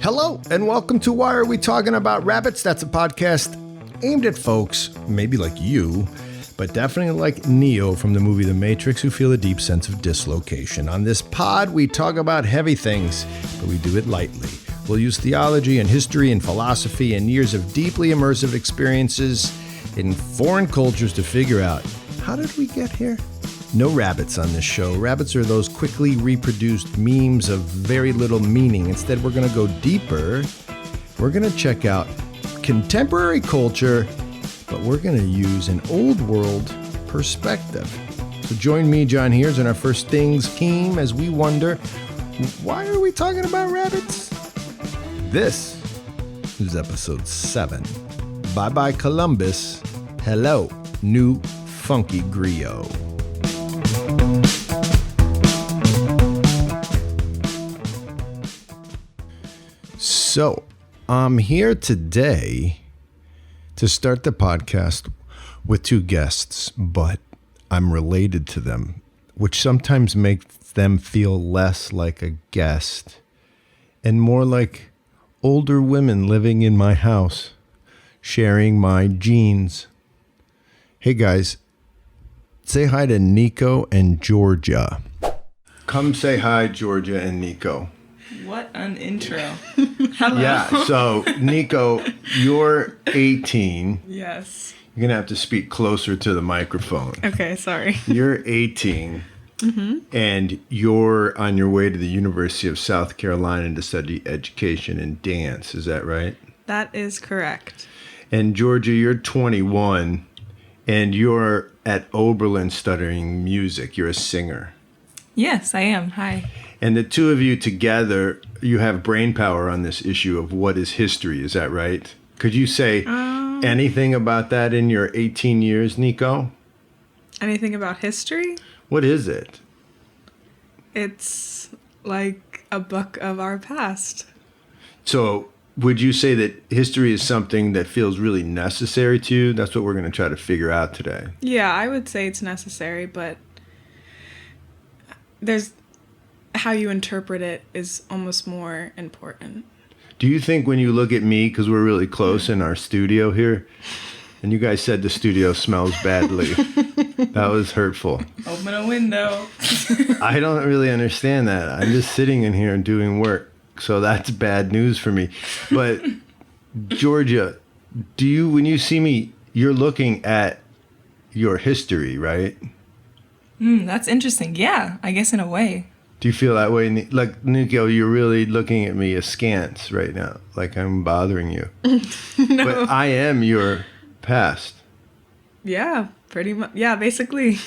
Hello, and welcome to Why Are We Talking About Rabbits? That's a podcast aimed at folks, maybe like you, but definitely like Neo from the movie The Matrix, who feel a deep sense of dislocation. On this pod, we talk about heavy things, but we do it lightly. We'll use theology and history and philosophy and years of deeply immersive experiences in foreign cultures to figure out, how did we get here? No rabbits on this show. Rabbits are those quickly reproduced memes of very little meaning. Instead, we're going to go deeper. We're going to check out contemporary culture, but we're going to use an old world perspective. So join me, John Heers, and our First Things team as we wonder, why are we talking about rabbits? This is episode 7. Bye-bye, Columbus. Hello, new funky Griot. So, I'm here today to start the podcast with 2 guests, but I'm related to them, which sometimes makes them feel less like a guest and more like older women living in my house, sharing my genes. Hey guys, say hi to Nico and Georgia. Come say hi, Georgia and Nico. What an intro. Hello. Yeah, so Nico, you're 18. Yes. You're going to have to speak closer to the microphone. Okay, sorry. You're 18, and you're on your way to the University of South Carolina to study education and dance. Is that right? That is correct. And Georgia, you're 21, and you're at Oberlin studying music. You're a singer. Yes, I am. Hi. And the two of you together, you have brain power on this issue of what is history. Is that right? Could you say anything about that in your 18 years, Nico? Anything about history? What is it? It's like a book of our past. So would you say that history is something that feels really necessary to you? That's what we're going to try to figure out today. Yeah, I would say it's necessary, but there's how you interpret it is almost more important. Do you think when you look at me, because we're really close in our studio here, and you guys said the studio smells badly, that was hurtful. Open a window. I don't really understand that. I'm just sitting in here and doing work, so that's bad news for me. But Georgia, when you see me, you're looking at your history, right? That's interesting. Yeah, I guess in a way. Do you feel that way? Like, Nico, you're really looking at me askance right now, like I'm bothering you. No. But I am your past. Yeah, pretty much. Yeah, basically.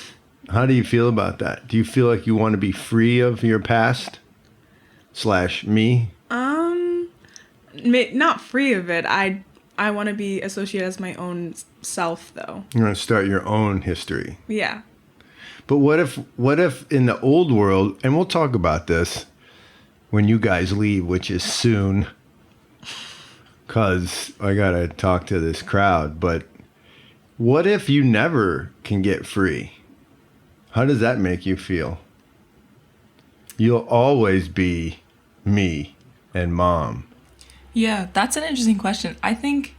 How do you feel about that? Do you feel like you want to be free of your past / me? Not free of it. I want to be associated as my own self, though. You want to start your own history. Yeah. But what if in the old world, and we'll talk about this when you guys leave, which is soon, because I got to talk to this crowd, but what if you never can get free? How does that make you feel? You'll always be me and mom. Yeah, that's an interesting question. I think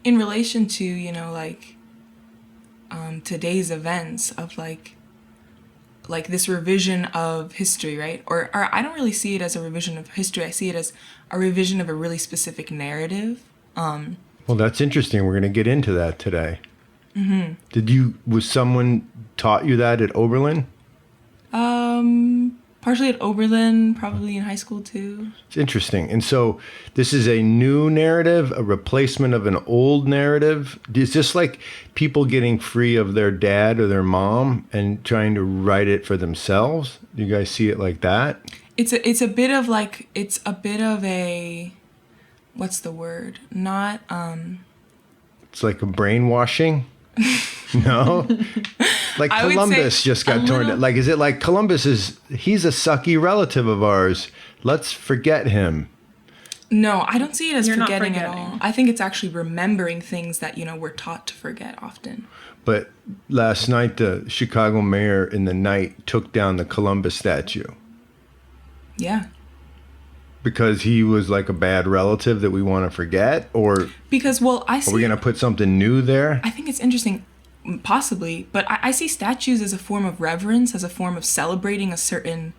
in relation to, today's events of like this revision of history, right? Or I don't really see it as a revision of history. I see it as a revision of a really specific narrative. Well, that's interesting. We're going to get into that today. Was someone taught you that at Oberlin? Partially at Oberlin, probably in high school too. It's interesting. And so this is a new narrative, a replacement of an old narrative. Is this like people getting free of their dad or their mom and trying to write it for themselves? Do you guys see it like that? It's a bit of a, what's the word? Not, It's like a brainwashing? No? Like Columbus just got torn down. Like, is it like Columbus he's a sucky relative of ours. Let's forget him. No, I don't see it as forgetting at all. I think it's actually remembering things that, we're taught to forget often. But last night, the Chicago mayor in the night took down the Columbus statue. Yeah. Because he was like a bad relative that we want to forget? Or Because, well, I see... are we going to put something new there? I think it's interesting, possibly, but I see statues as a form of reverence, as a form of celebrating a certain,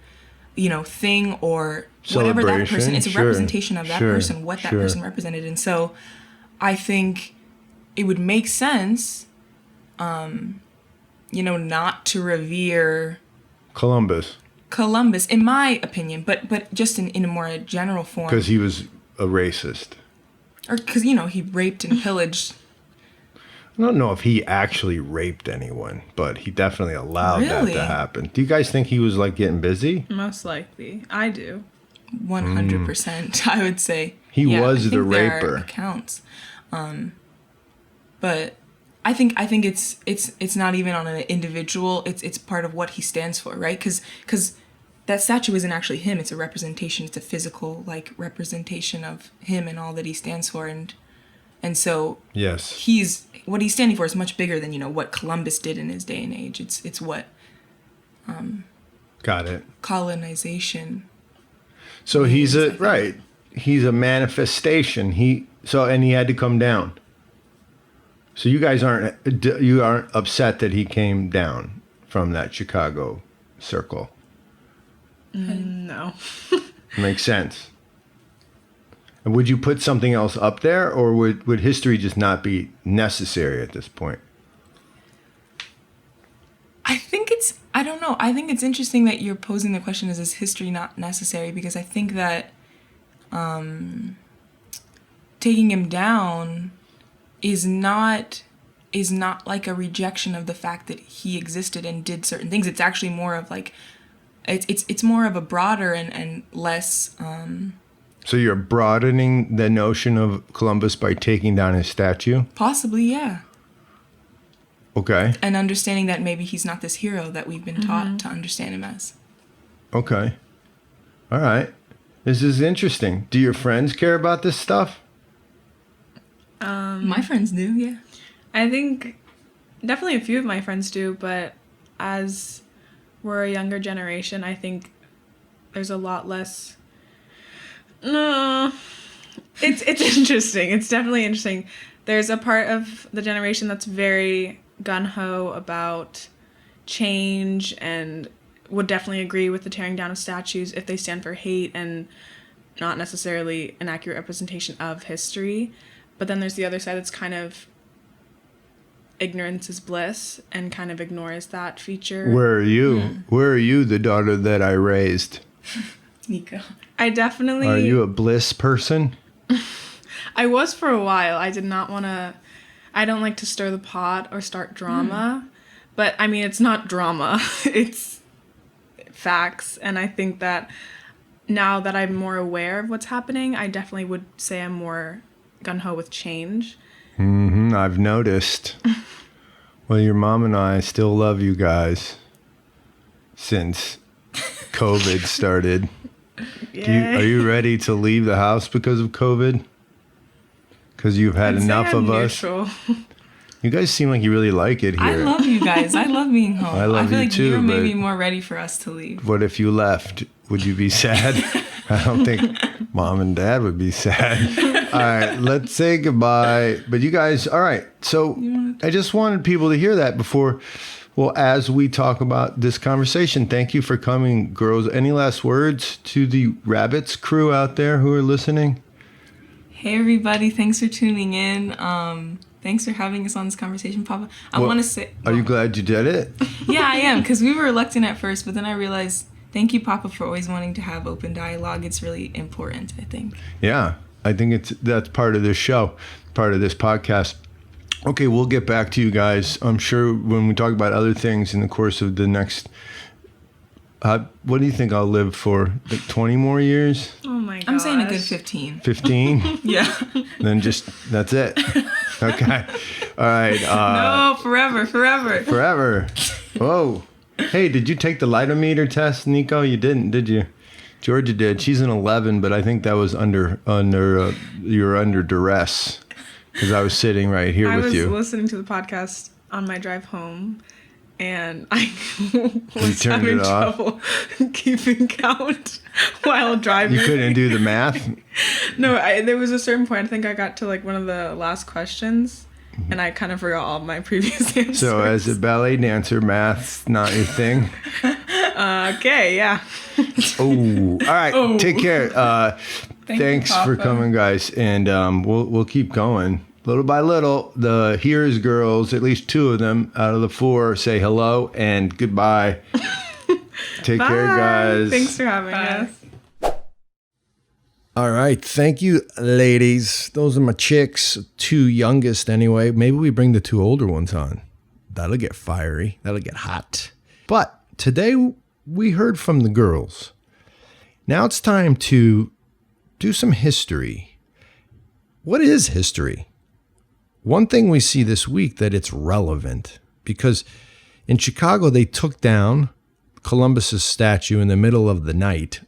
thing or whatever that person... It's a representation of that person, what that person represented. And so I think it would make sense, not to revere... Columbus, in my opinion, but just in a more general form. Because he was a racist. Or because, he raped and pillaged. I don't know if he actually raped anyone, but he definitely allowed that to happen. Do you guys think he was like getting busy? Most likely. I do. 100%, I would say. He was the raper. There are accounts. But I think it's not even on an individual. It's part of what he stands for, right? Because that statue isn't actually him. It's a representation. It's a physical representation of him and all that he stands for, and so yes, what he's standing for is much bigger than what Columbus did in his day and age. It's what got it colonization. So he's He's a manifestation. And he had to come down. So you guys aren't upset that he came down from that Chicago circle? No. Makes sense. And would you put something else up there, or would history just not be necessary at this point? I don't know. I think it's interesting that you're posing the question, is history not necessary? Because I think that taking him down is not like a rejection of the fact that he existed and did certain things. It's actually more of it's more of a broader and less... So you're broadening the notion of Columbus by taking down his statue? Possibly, yeah. Okay. And understanding that maybe he's not this hero that we've been taught to understand him as. Okay. All right. This is interesting. Do your friends care about this stuff? My friends do, yeah. I think definitely a few of my friends do, but as we're a younger generation, I think there's a lot less... No, it's interesting. It's definitely interesting. There's a part of the generation that's very gung-ho about change and would definitely agree with the tearing down of statues if they stand for hate and not necessarily an accurate representation of history. But then there's the other side that's kind of ignorance is bliss and kind of ignores that feature. Where are you? Where are you, the daughter that I raised? Nico. I definitely... Are you a bliss person? I was for a while. I did not want to... I don't like to stir the pot or start drama. But, I mean, it's not drama. It's facts. And I think that now that I'm more aware of what's happening, I definitely would say I'm more gung-ho with change. I've noticed. Well, your mom and I still love you guys since COVID started. Are you ready to leave the house because of COVID? Because you've had enough of us. You guys seem like you really like it here. I love you guys. I love being home. I love I feel you like too, you're maybe more ready for us to leave. What if you left? Would you be sad? I don't think Mom and Dad would be sad. All right, let's say goodbye. But you guys, all right. So I just wanted people to hear that before... Well, as we talk about this conversation, thank you for coming, girls. Any last words to the Rabbits crew out there who are listening? Hey, everybody. Thanks for tuning in. Thanks for having us on this conversation, Papa. I want to say... Are you glad you did it? Yeah, I am, because we were reluctant at first, but then I realized, thank you, Papa, for always wanting to have open dialogue. It's really important, I think. Yeah, I think that's part of this show, part of this podcast. Okay, we'll get back to you guys. I'm sure when we talk about other things in the course of the next... what do you think I'll live for? Like 20 more years? Oh my gosh. I'm saying a good 15. 15? Yeah. Then that's it. Okay. All right. No, forever. Forever. Whoa. Hey, did you take the lightometer test, Nico? You didn't, did you? Georgia did. She's an 11, but I think that was you're under duress. Because I was sitting right here with you. I was listening to the podcast on my drive home, and I was having trouble keeping count while driving. You couldn't do the math? No, there was a certain point, I think I got to like one of the last questions, and I kind of forgot all my previous answers. So as a ballet dancer, math's not your thing? Okay, yeah. Oh, all right. Take care. Thanks for coming, guys. And we'll keep going. Little by little, the Heers girls, at least 2 of them out of the 4, say hello and goodbye. Take care, guys. Thanks for having us. All right. Thank you, ladies. Those are my chicks, 2 youngest anyway. Maybe we bring the 2 older ones on. That'll get fiery. That'll get hot. But today we heard from the girls. Now it's time to do some history. What is history? One thing we see this week that it's relevant, because in Chicago they took down Columbus's statue in the middle of the night,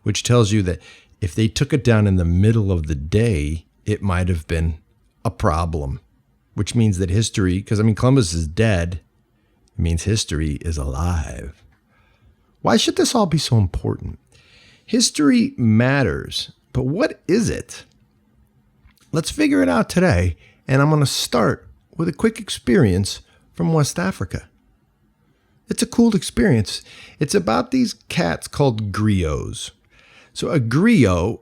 which tells you that if they took it down in the middle of the day, it might have been a problem, which means that history, because Columbus is dead, it means history is alive. Why should this all be so important? History matters, but what is it? Let's figure it out today. And I'm going to start with a quick experience from West Africa. It's a cool experience. It's about these cats called griots. So a griot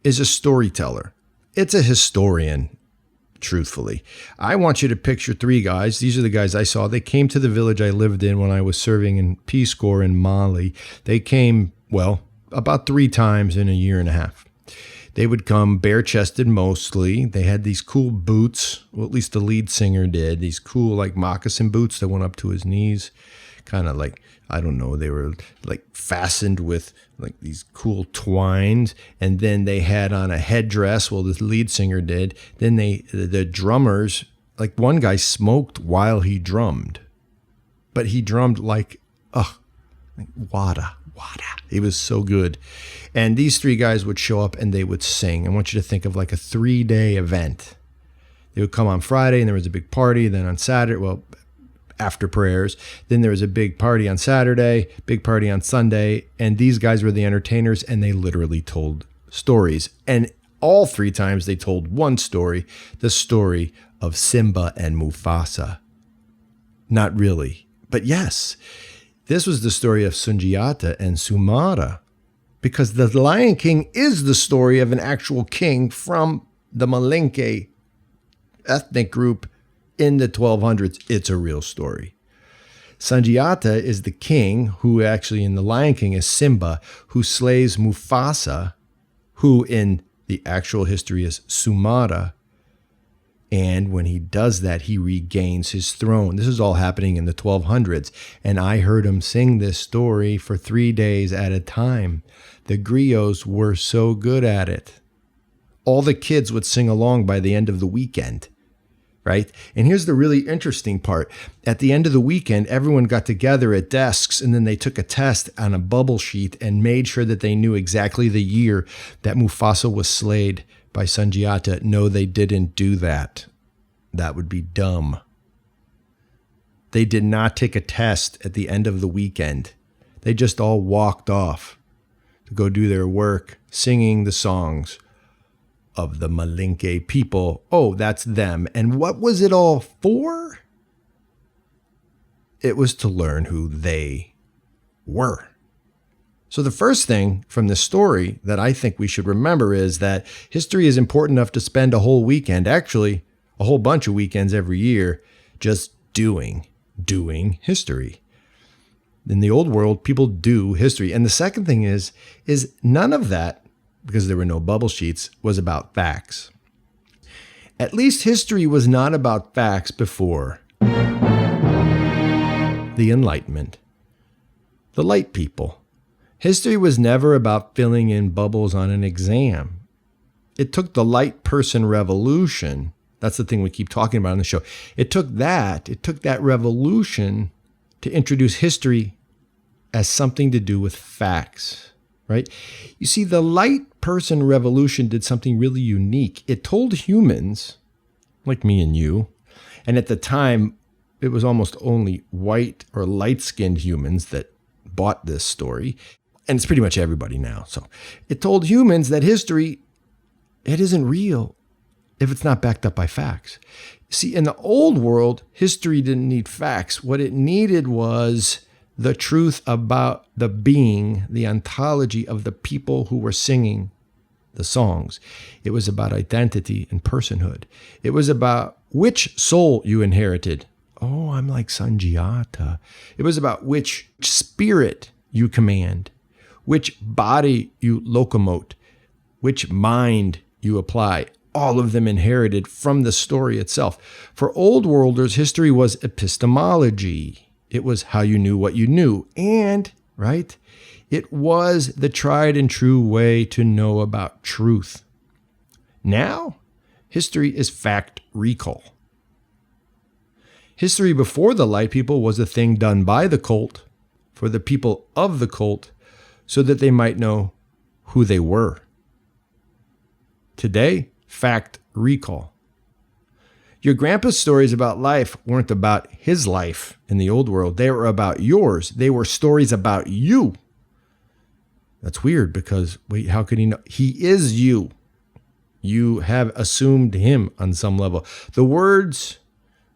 is a storyteller. It's a historian, truthfully. I want you to picture 3 guys. These are the guys I saw. They came to the village I lived in when I was serving in Peace Corps in Mali. They came, about 3 times in a year and a half. They would come bare-chested mostly. They had these cool boots, well, at least the lead singer did, these cool like moccasin boots that went up to his knees, kind of like, I don't know, they were like fastened with like these cool twines. And then they had on a headdress, well, the lead singer did. Then the drummers, like one guy smoked while he drummed, but he drummed like WAWTAR. It was so good. And these 3 guys would show up and they would sing. I want you to think of like a 3-day event. They would come on Friday and there was a big party. Then on Saturday, after prayers, then there was a big party on Saturday, big party on Sunday. And these guys were the entertainers and they literally told stories. And all 3 times they told one story, the story of Simba and Mufasa. Not really, but yes. This was the story of Sundiata and Sumata, because the Lion King is the story of an actual king from the Malinke ethnic group in the 1200s. It's a real story. Sundiata is the king who actually in the Lion King is Simba, who slays Mufasa, who in the actual history is Sumata. And when he does that, he regains his throne. This is all happening in the 1200s. And I heard him sing this story for 3 days at a time. The griots were so good at it. All the kids would sing along by the end of the weekend, right? And here's the really interesting part. At the end of the weekend, everyone got together at desks and then they took a test on a bubble sheet and made sure that they knew exactly the year that Mufasa was slayed by Sundiata. No, they didn't do that. That would be dumb. They did not take a test at the end of the weekend. They just all walked off to go do their work, singing the songs of the Malinke people. Oh, that's them. And what was it all for? It was to learn who they were. So the first thing from this story that I think we should remember is that history is important enough to spend a whole weekend, actually a whole bunch of weekends every year, just doing history. In the old world, people do history. And the second thing is none of that, because there were no bubble sheets, was about facts. At least history was not about facts before the Enlightenment, the light people. History was never about filling in bubbles on an exam. It took the light person revolution. That's the thing we keep talking about on the show. It took that revolution to introduce history as something to do with facts, right? You see, the light person revolution did something really unique. It told humans, like me and you, and at the time, it was almost only white or light-skinned humans that bought this story. And it's pretty much everybody now. So it told humans that history, it isn't real if it's not backed up by facts. See, in the old world, history didn't need facts. What it needed was the truth about the being, the ontology of the people who were singing the songs. It was about identity and personhood. It was about which soul you inherited. Oh, I'm like Sanjata. It was about which spirit you command, which body you locomote, which mind you apply. All of them inherited from the story itself. For old worlders, history was epistemology. It was how you knew what you knew. And, right, it was the tried and true way to know about truth. Now, history is fact recall. History before the light people was a thing done by the cult for the people of the cult so that they might know who they were. Today, fact recall. Your grandpa's stories about life weren't about his life in the old world. They were about yours. They were stories about you. That's weird because, wait, how could he know? He is you. You have assumed him on some level. The words,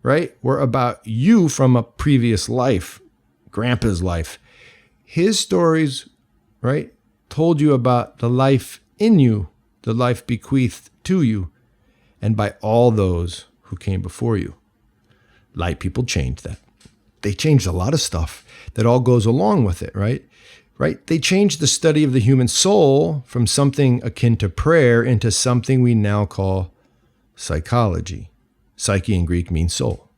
right, were about you from a previous life, grandpa's life. His stories, right, told you about the life in you, the life bequeathed to you, and by all those who came before you. Light people changed that. They changed a lot of stuff that all goes along with it, right? Right? They changed the study of the human soul from something akin to prayer into something we now call psychology. Psyche in Greek means soul.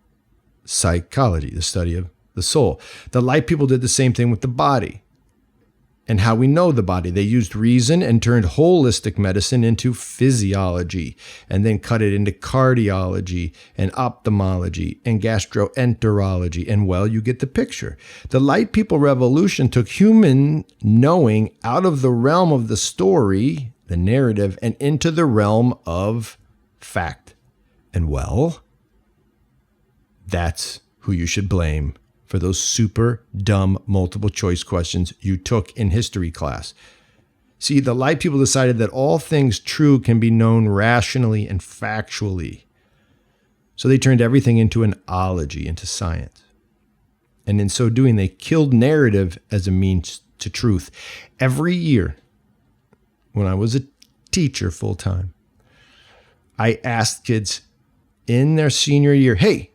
Psychology, the study of the soul. The light people did the same thing with the body and how we know the body. They used reason and turned holistic medicine into physiology and then cut it into cardiology and ophthalmology and gastroenterology. And well, you get the picture. The light people revolution took human knowing out of the realm of the story, the narrative, and into the realm of fact. And well, that's who you should blame for those super dumb multiple choice questions you took in history class. See, the light people decided that all things true can be known rationally and factually. So they turned everything into an ology, into science. And in so doing, they killed narrative as a means to truth. Every year, when I was a teacher full time, I asked kids in their senior year, hey,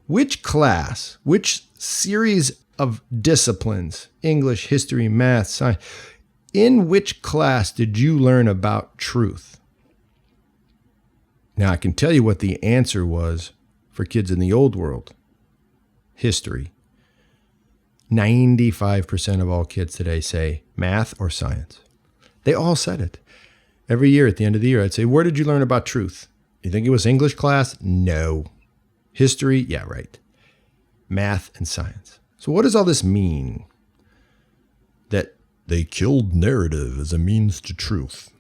which class, which series of disciplines, English, history, math, science, in which class did you learn about truth? Now, I can tell you what the answer was for kids in the old world. History. 95% of all kids today say math or science. They all said it. Every year at the end of the year, I'd say, where did you learn about truth? You think it was English class? No. History? Yeah, right. Math and science. So what does all this mean? That they killed narrative as a means to truth.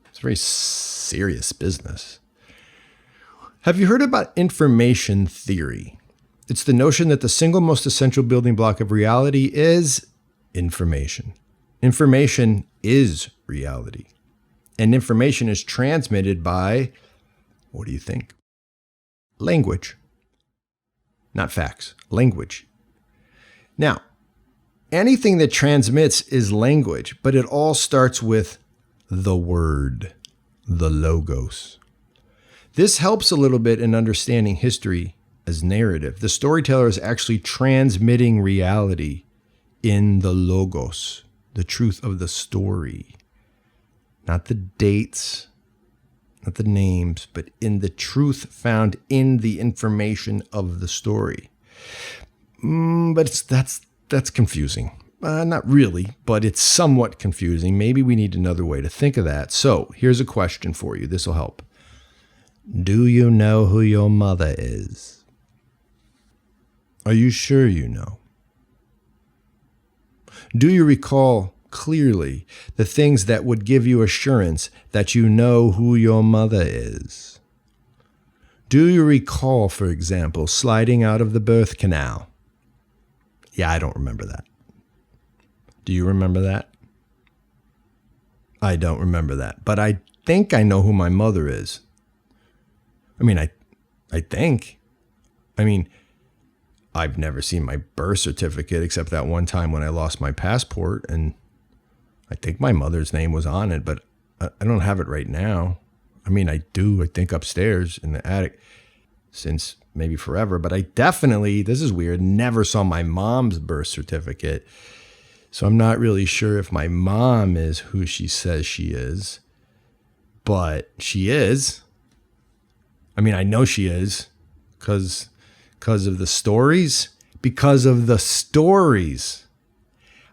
It's very serious business. Have you heard about information theory? It's the notion that the single most essential building block of reality is information. Information is reality. And information is transmitted by, what do you think? Language. Not facts, language. Now, anything that transmits is language, but it all starts with the word, the logos. This helps a little bit in understanding history as narrative. The storyteller is actually transmitting reality in the logos, the truth of the story. Not the dates, not the names, but in the truth found in the information of the story. But that's confusing. Not really, but it's somewhat confusing. Maybe we need another way to think of that. So here's a question for you. This will help. Do you know who your mother is? Are you sure you know? Do you recall clearly the things that would give you assurance that you know who your mother is? Do you recall, for example, sliding out of the birth canal? Yeah, I don't remember that. Do you remember that? I don't remember that. But I think I know who my mother is. I mean, I think. I mean, I've never seen my birth certificate except that one time when I lost my passport, and I think my mother's name was on it, but I don't have it right now. I mean, I do, I think upstairs in the attic since maybe forever, but I definitely, this is weird, never saw my mom's birth certificate. So I'm not really sure if my mom is who she says she is, but she is. I mean, I know she is because of the stories. Because of the stories.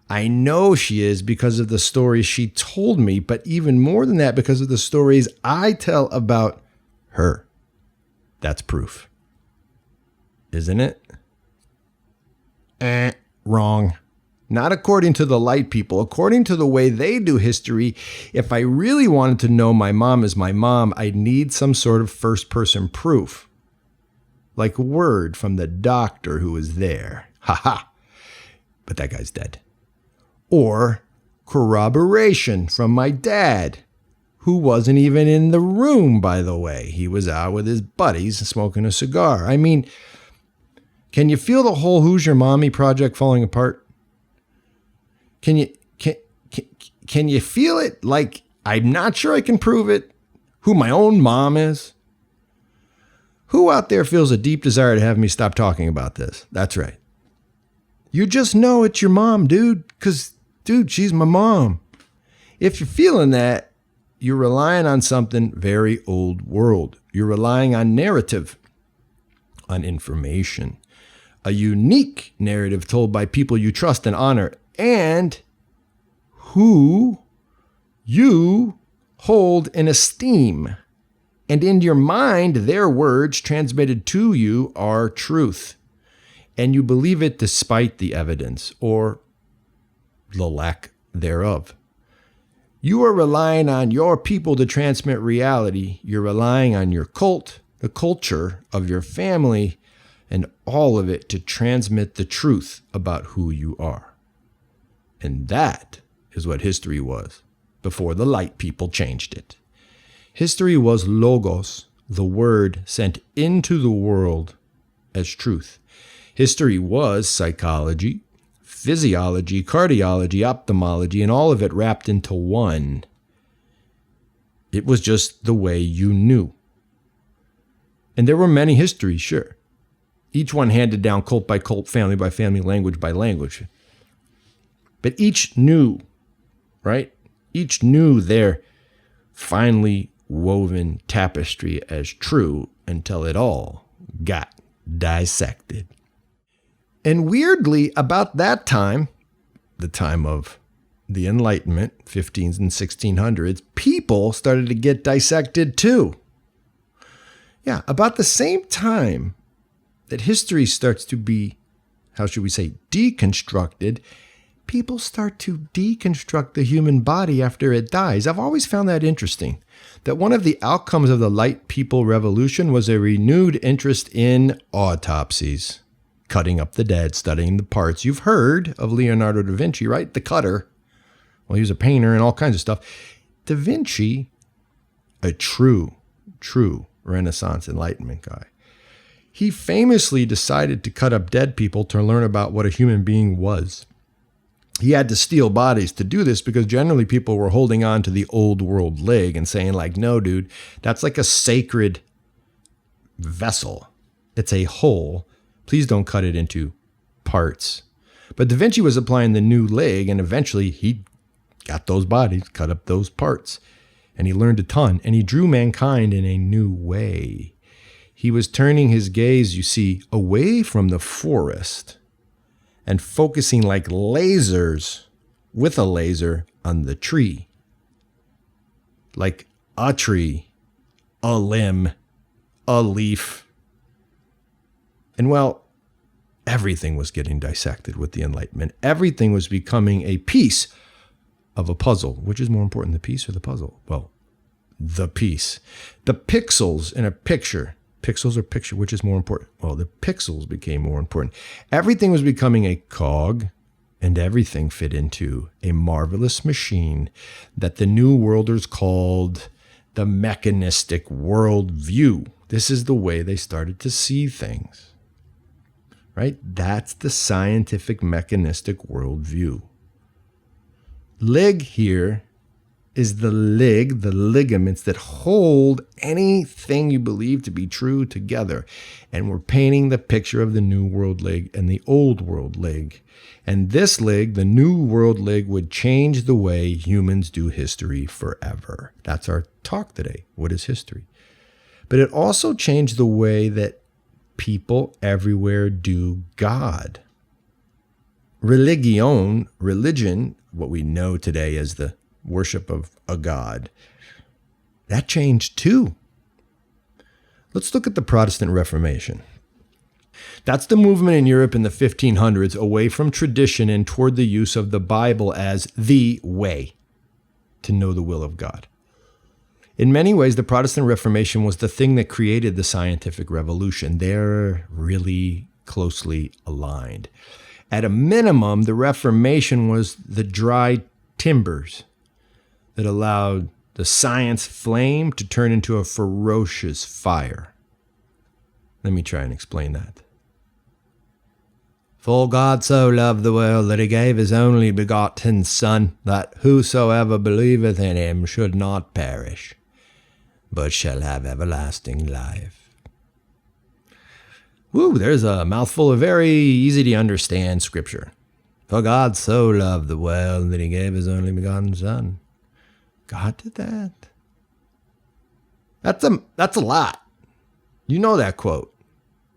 I know she is because of the stories she told me, but even more than that, because of the stories I tell about her. That's proof. Isn't it? Wrong. Not according to the light people. According to the way they do history, if I really wanted to know my mom is my mom, I'd need some sort of first-person proof. Like word from the doctor who was there. Ha. But that guy's dead. Or corroboration from my dad, who wasn't even in the room, by the way. He was out with his buddies smoking a cigar. I mean, can you feel the whole Who's Your Mommy project falling apart? Can you feel it? Like, I'm not sure I can prove it. Who my own mom is? Who out there feels a deep desire to have me stop talking about this? That's right. You just know it's your mom, dude. Because, dude, she's my mom. If you're feeling that, you're relying on something very old world. You're relying on narrative, on information. A unique narrative told by people you trust and honor, and who you hold in esteem. And in your mind, their words transmitted to you are truth. And you believe it despite the evidence or the lack thereof. You are relying on your people to transmit reality. You're relying on your cult, the culture of your family, and all of it to transmit the truth about who you are. And that is what history was before the light people changed it. History was logos, the word sent into the world as truth. History was psychology, physiology, cardiology, ophthalmology, and all of it wrapped into one. It was just the way you knew. And there were many histories, sure. Each one handed down cult by cult, family by family, language by language. But each knew, right? Each knew their finely woven tapestry as true until it all got dissected. And weirdly, about that time, the time of the Enlightenment, 15s and 1600s, people started to get dissected too. Yeah, about the same time that history starts to be, how should we say, deconstructed, people start to deconstruct the human body after it dies. I've always found that interesting, that one of the outcomes of the light people revolution was a renewed interest in autopsies, cutting up the dead, studying the parts. You've heard of Leonardo da Vinci, right? The cutter. Well, he was a painter and all kinds of stuff. Da Vinci, a true Renaissance Enlightenment guy. He famously decided to cut up dead people to learn about what a human being was. He had to steal bodies to do this because generally people were holding on to the old world leg and saying like, no, dude, that's like a sacred vessel. It's a whole. Please don't cut it into parts. But Da Vinci was applying the new leg, and eventually he got those bodies, cut up those parts, and he learned a ton, and he drew mankind in a new way. He was turning his gaze, you see, away from the forest and focusing like lasers with a laser on the tree. Like a tree, a limb, a leaf. And well, everything was getting dissected with the Enlightenment. Everything was becoming a piece of a puzzle. Which is more important, the piece or the puzzle? Well, the piece. The pixels in a picture Pixels or picture, which is more important? Well, the pixels became more important. Everything was becoming a cog, and everything fit into a marvelous machine that the New Worlders called the mechanistic worldview. This is the way they started to see things, right? That's the scientific mechanistic worldview. Lig here is the ligaments that hold anything you believe to be true together. And we're painting the picture of the New World Lig and the Old World Lig. And this lig, the New World Lig, would change the way humans do history forever. That's our talk today. What is history? But it also changed the way that people everywhere do God. Religion, what we know today as the worship of a god, that changed too. Let's look at the Protestant Reformation. That's the movement in Europe in the 1500s away from tradition and toward the use of the Bible as the way to know the will of God. In many ways, the Protestant Reformation was the thing that created the scientific revolution. They're really closely aligned. At a minimum, the Reformation was the dry timbers that allowed the science flame to turn into a ferocious fire. Let me try and explain that. For God so loved the world that he gave his only begotten Son, that whosoever believeth in him should not perish, but shall have everlasting life. Woo, there's a mouthful of very easy to understand scripture. For God so loved the world that he gave his only begotten Son. God did that. That's a lot. You know that quote.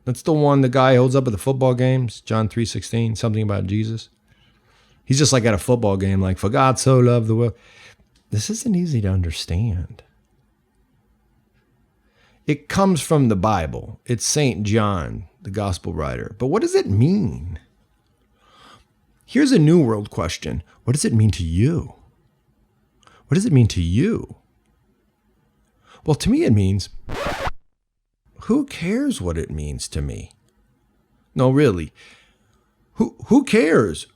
That's the one the guy holds up at the football games, John 3:16, something about Jesus. He's just like at a football game, like, for God so loved the world. This isn't easy to understand. It comes from the Bible. It's St. John, the gospel writer. But what does it mean? Here's a New World question. What does it mean to you? What does it mean to you? Well, to me, it means, who cares what it means to me? No, really. Who cares?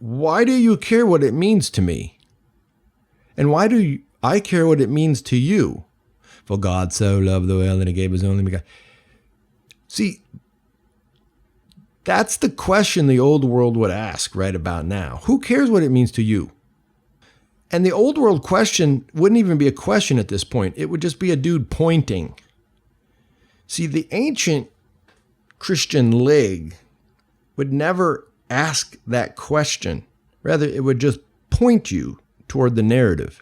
Why do you care what it means to me? And why do I care what it means to you? For God so loved the world that he gave his only begotten. See, that's the question the old world would ask right about now. Who cares what it means to you? And the old world question wouldn't even be a question at this point. It would just be a dude pointing. See, the ancient Christian lig would never ask that question. Rather, it would just point you toward the narrative.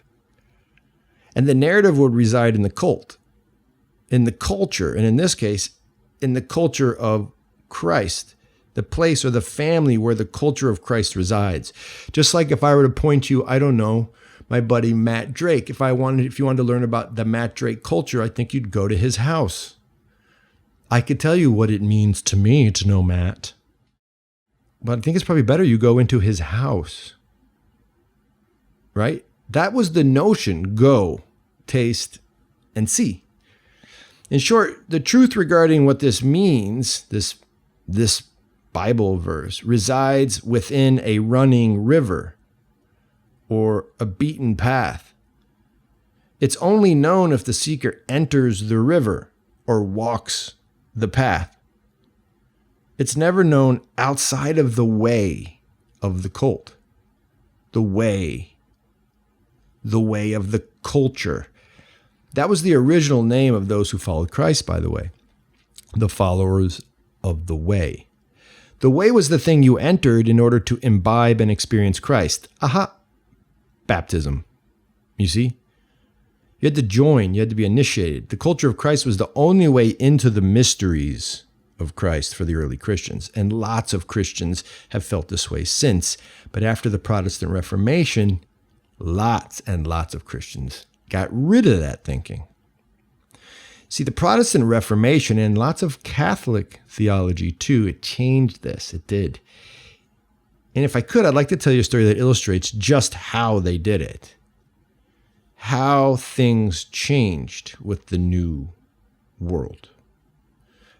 And the narrative would reside in the cult, in the culture, and in this case, in the culture of Christ, the place or the family where the culture of Christ resides. Just like if I were to point you, I don't know, my buddy Matt Drake. If you wanted to learn about the Matt Drake culture, I think you'd go to his house. I could tell you what it means to me to know Matt. But I think it's probably better you go into his house. Right? That was the notion. Go, taste, and see. In short, the truth regarding what this means, this Bible verse, resides within a running river or a beaten path. It's only known if the seeker enters the river or walks the path. It's never known outside of the way of the cult. The way of the culture. That was the original name of those who followed Christ, by the way. The followers of the way. The way was the thing you entered in order to imbibe and experience Christ. Aha! Baptism. You see? You had to join. You had to be initiated. The culture of Christ was the only way into the mysteries of Christ for the early Christians. And lots of Christians have felt this way since. But after the Protestant Reformation, lots and lots of Christians got rid of that thinking. See, the Protestant Reformation and lots of Catholic theology too, it changed this. It did. And if I could, I'd like to tell you a story that illustrates just how they did it. How things changed with the new world.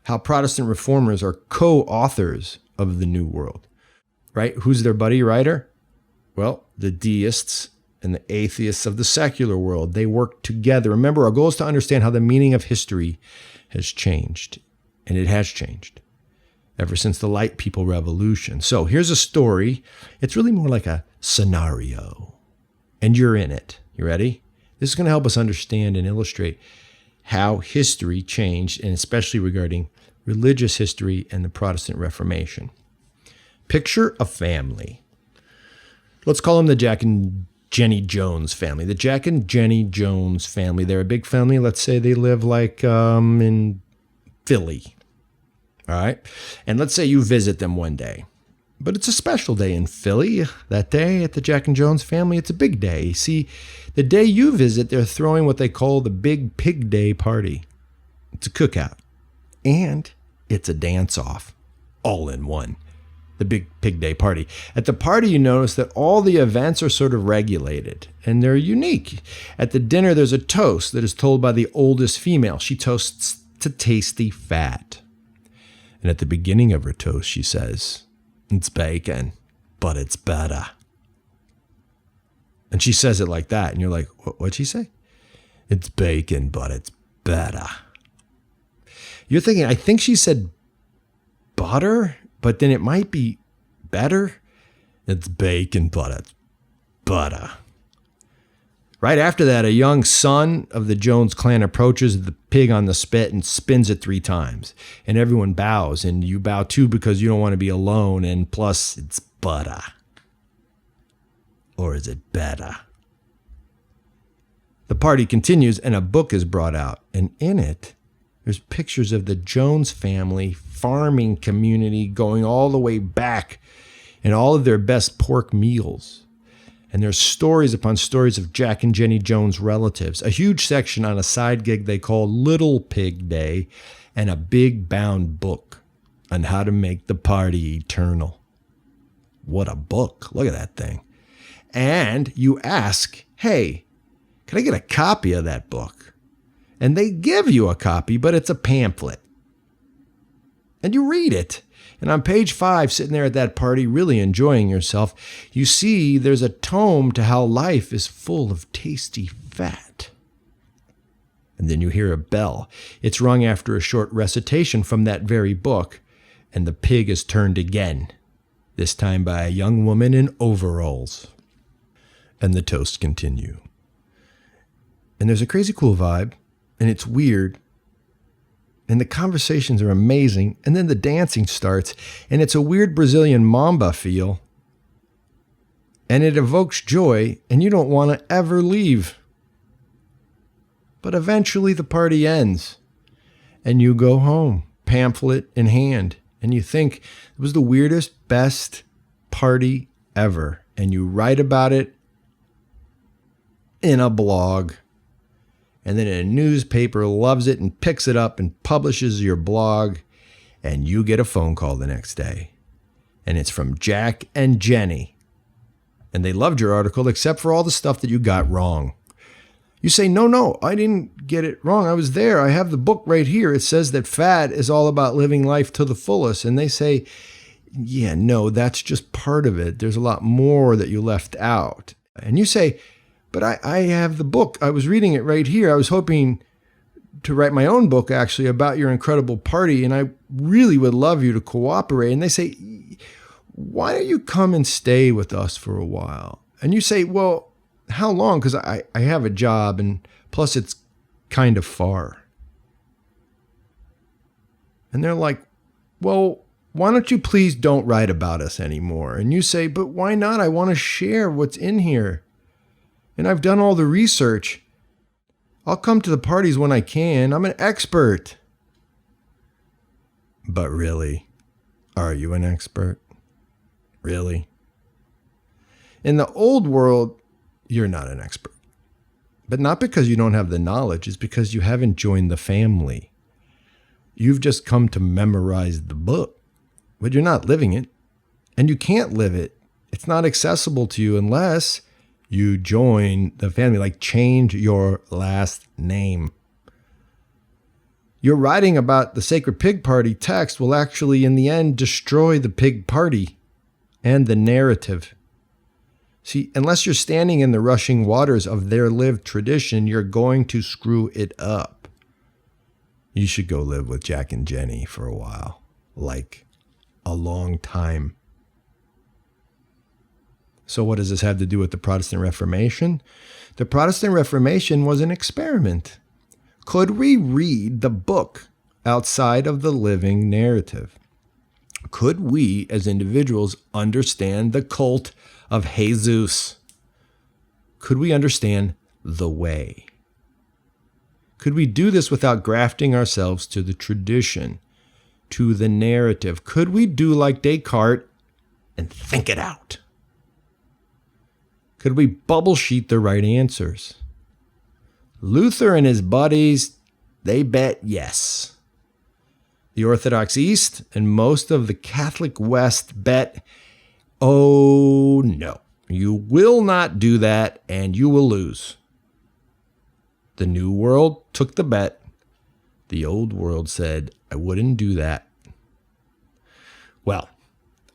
how Protestant reformers are co-authors of the New World, right? Who's their buddy writer? Well, the deists and the atheists of the secular world. They work together. Remember, our goal is to understand how the meaning of history has changed, and it has changed ever since the Light People Revolution. So here's a story. It's really more like a scenario, and you're in it. You ready? This is going to help us understand and illustrate how history changed, and especially regarding religious history and the Protestant Reformation. Picture a family. Let's call them the Jack and Jenny Jones family. The Jack and Jenny Jones family. They're a big family. Let's say they live like in Philly. All right. And let's say you visit them one day. But it's a special day in Philly. That day at the Jack and Jones family, it's a big day. See, the day you visit, they're throwing what they call the Big Pig Day party. It's a cookout. And it's a dance-off. All in one. The Big Pig Day party. At the party, you notice that all the events are sort of regulated. And they're unique. At the dinner, there's a toast that is told by the oldest female. She toasts to tasty fat. And at the beginning of her toast, she says, "It's bacon, but it's better." And she says it like that. And you're like, what'd she say? "It's bacon, but it's better." You're thinking, I think she said butter, but then it might be better. "It's bacon, but it's butter." Right after that, a young son of the Jones clan approaches the pig on the spit and spins it 3 times. And everyone bows, and you bow too because you don't want to be alone. And plus, it's butter. Or is it better? The party continues, and a book is brought out. And in it, there's pictures of the Jones family farming community going all the way back and all of their best pork meals. And there's stories upon stories of Jack and Jenny Jones' relatives, a huge section on a side gig they call Little Pig Day, and a big bound book on how to make the party eternal. What a book. Look at that thing. And you ask, hey, can I get a copy of that book? And they give you a copy, but it's a pamphlet. And you read it. And on page 5, sitting there at that party, really enjoying yourself, you see there's a tome to how life is full of tasty fat. And then you hear a bell. It's rung after a short recitation from that very book, and the pig is turned again, this time by a young woman in overalls. And the toasts continue. And there's a crazy cool vibe, and it's weird. And the conversations are amazing. And then the dancing starts. And it's a weird Brazilian mamba feel. And it evokes joy. And you don't want to ever leave. But eventually the party ends. And you go home, pamphlet in hand. And you think it was the weirdest, best party ever. And you write about it in a blog. And then a newspaper loves it and picks it up and publishes your blog. And you get a phone call the next day. And it's from Jack and Jenny. And they loved your article except for all the stuff that you got wrong. You say, no, I didn't get it wrong. I was there. I have the book right here. It says that fat is all about living life to the fullest. And they say, yeah, no, that's just part of it. There's a lot more that you left out. And you say, but I have the book. I was reading it right here. I was hoping to write my own book, actually, about your incredible party, and I really would love you to cooperate. And they say, why don't you come and stay with us for a while? And you say, well, how long? Because I have a job, and plus it's kind of far. And they're like, well, why don't you please don't write about us anymore? And you say, but why not? I want to share what's in here. And I've done all the research. I'll come to the parties when I can. I'm an expert. But really, are you an expert? Really? In the old world, you're not an expert. But not because you don't have the knowledge. It's because you haven't joined the family. You've just come to memorize the book. But you're not living it. And you can't live it. It's not accessible to you unless you join the family, like change your last name. Your writing about the Sacred Pig Party text will actually, in the end, destroy the pig party and the narrative. See, unless you're standing in the rushing waters of their lived tradition, you're going to screw it up. You should go live with Jack and Jenny for a while, like a long time. So what does this have to do with the Protestant Reformation? The Protestant Reformation was an experiment. Could we read the book outside of the living narrative? Could we, as individuals, understand the cult of Jesus? Could we understand the way? Could we do this without grafting ourselves to the tradition, to the narrative? Could we do like Descartes and think it out? Could we bubble sheet the right answers? Luther and his buddies, they bet yes. The Orthodox East and most of the Catholic West bet, oh no, you will not do that and you will lose. The New World took the bet. The Old World said, I wouldn't do that. Well,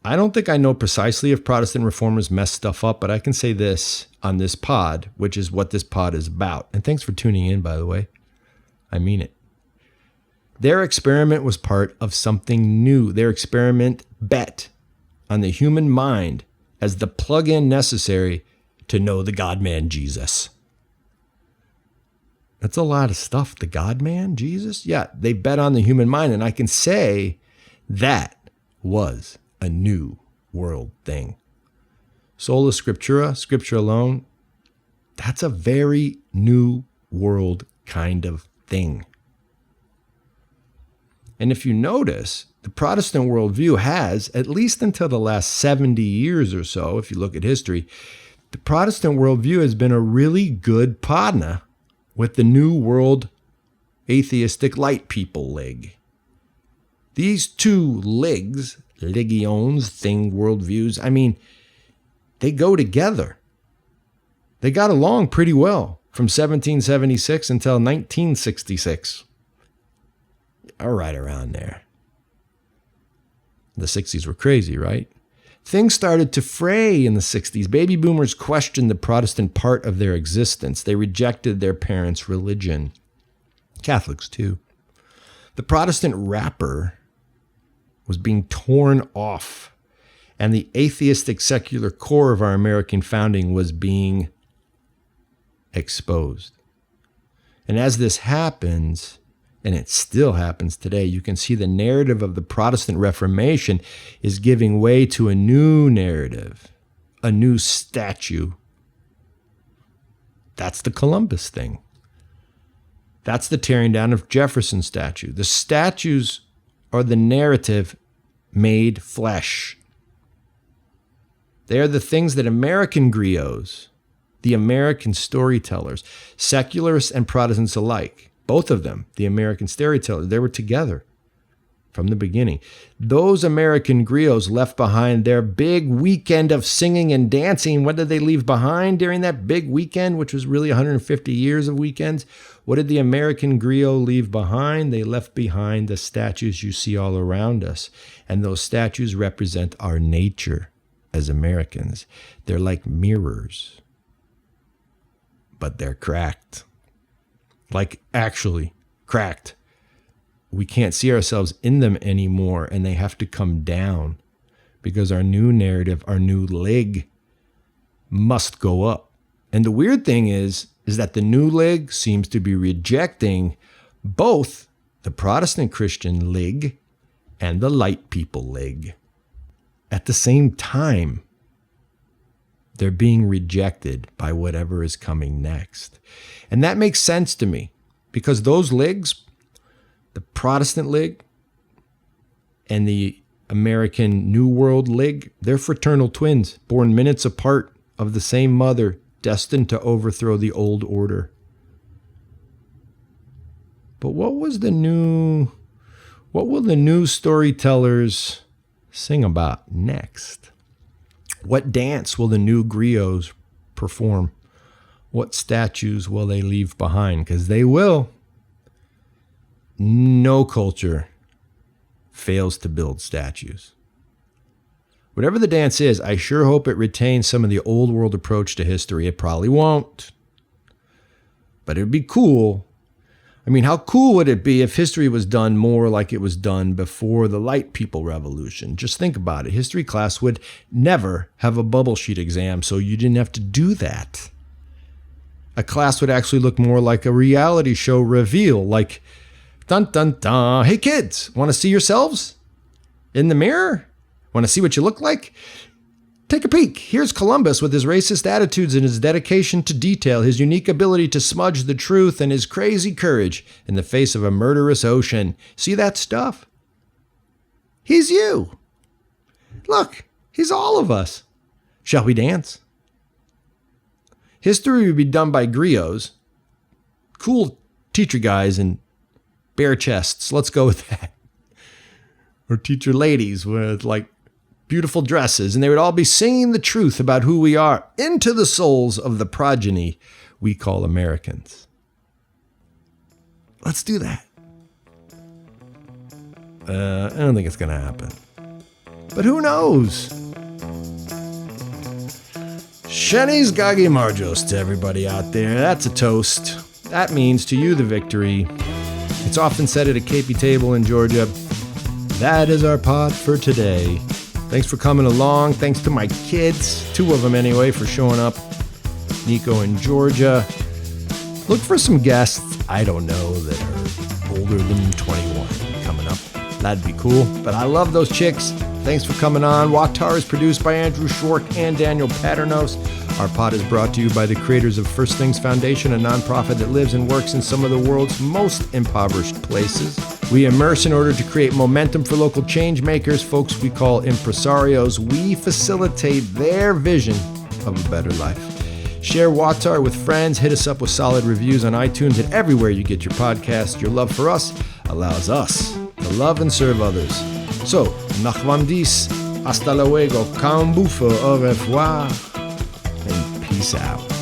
I don't think I know precisely if Protestant reformers mess stuff up, but I can say this on this pod, which is what this pod is about. And thanks for tuning in, by the way. I mean it. Their experiment was part of something new. Their experiment bet on the human mind as the plug-in necessary to know the God-man Jesus. That's a lot of stuff. The God-man Jesus? Yeah, they bet on the human mind. And I can say that was a new world thing. Sola Scriptura, Scripture alone, that's a very new world kind of thing. And if you notice, the Protestant worldview has, at least until the last 70 years or so, if you look at history, the Protestant worldview has been a really good partner with the New World Atheistic Light People League. These two leagues, legions, thing, worldviews, I mean, they go together. They got along pretty well from 1776 until 1966. All right, around there. The 60s were crazy, right? Things started to fray in the 60s. Baby boomers questioned the Protestant part of their existence. They rejected their parents' religion. Catholics, too. The Protestant wrapper was being torn off, and the atheistic secular core of our American founding was being exposed. And as this happens, and it still happens today, you can see the narrative of the Protestant Reformation is giving way to a new narrative, a new statue. That's the Columbus thing. That's the tearing down of Jefferson's statue. The statues are the narrative made flesh. They are the things that American griots, the American storytellers, secularists and Protestants alike, both of them, the American storytellers, they were together from the beginning. Those American griots left behind their big weekend of singing and dancing. What did they leave behind during that big weekend, which was really 150 years of weekends? What did the American griot leave behind? They left behind the statues you see all around us. And those statues represent our nature as Americans. They're like mirrors, but they're cracked. Like actually cracked. We can't see ourselves in them anymore, and they have to come down because our new narrative, our new leg must go up. And the weird thing is that the new leg seems to be rejecting both the Protestant Christian leg and the light people leg. At the same time, they're being rejected by whatever is coming next. And that makes sense to me because those legs, the Protestant League and the American New World League, they're fraternal twins, born minutes apart of the same mother, destined to overthrow the old order. But what will the new storytellers sing about next? What dance will the new griots perform? What statues will they leave behind? Because they will. no culture fails to build statues. Whatever the dance is, I sure hope it retains some of the old world approach to history. It probably won't. But it would be cool. I mean, how cool would it be if history was done more like it was done before the Light People Revolution? Just think about it. History class would never have a bubble sheet exam, so you didn't have to do that. A class would actually look more like a reality show reveal, like, dun dun dun, hey kids, want to see yourselves in the mirror? Want to see what you look like? Take a peek. Here's Columbus with his racist attitudes and his dedication to detail, his unique ability to smudge the truth, and his crazy courage in the face of a murderous ocean. See that stuff? He's you. Look, he's all of us. Shall we dance? History would be done by griots, cool teacher guys in bare chests. Let's go with that. Or teacher ladies with like beautiful dresses, and they would all be singing the truth about who we are into the souls of the progeny we call Americans. Let's do that. I don't think it's going to happen. But who knows? Sheni's Gagi Marjos to everybody out there. That's a toast. That means to you the victory. It's often said at a KP table in Georgia. That is our pod for today. Thanks for coming along. Thanks to my kids, 2 of them anyway, for showing up. Nico in Georgia. Look for some guests, I don't know, that are older than 21 coming up. That'd be cool. But I love those chicks. Thanks for coming on. WAWTAR is produced by Andrew Schwark and Daniel Paternos. Our pod is brought to you by the creators of First Things Foundation, a nonprofit that lives and works in some of the world's most impoverished places. We immerse in order to create momentum for local change makers, folks we call impresarios. We facilitate their vision of a better life. Share WAWTAR with friends. Hit us up with solid reviews on iTunes and everywhere you get your podcast. Your love for us allows us to love and serve others. So, nachvam dis, hasta luego, con bufo, au revoir, and peace out.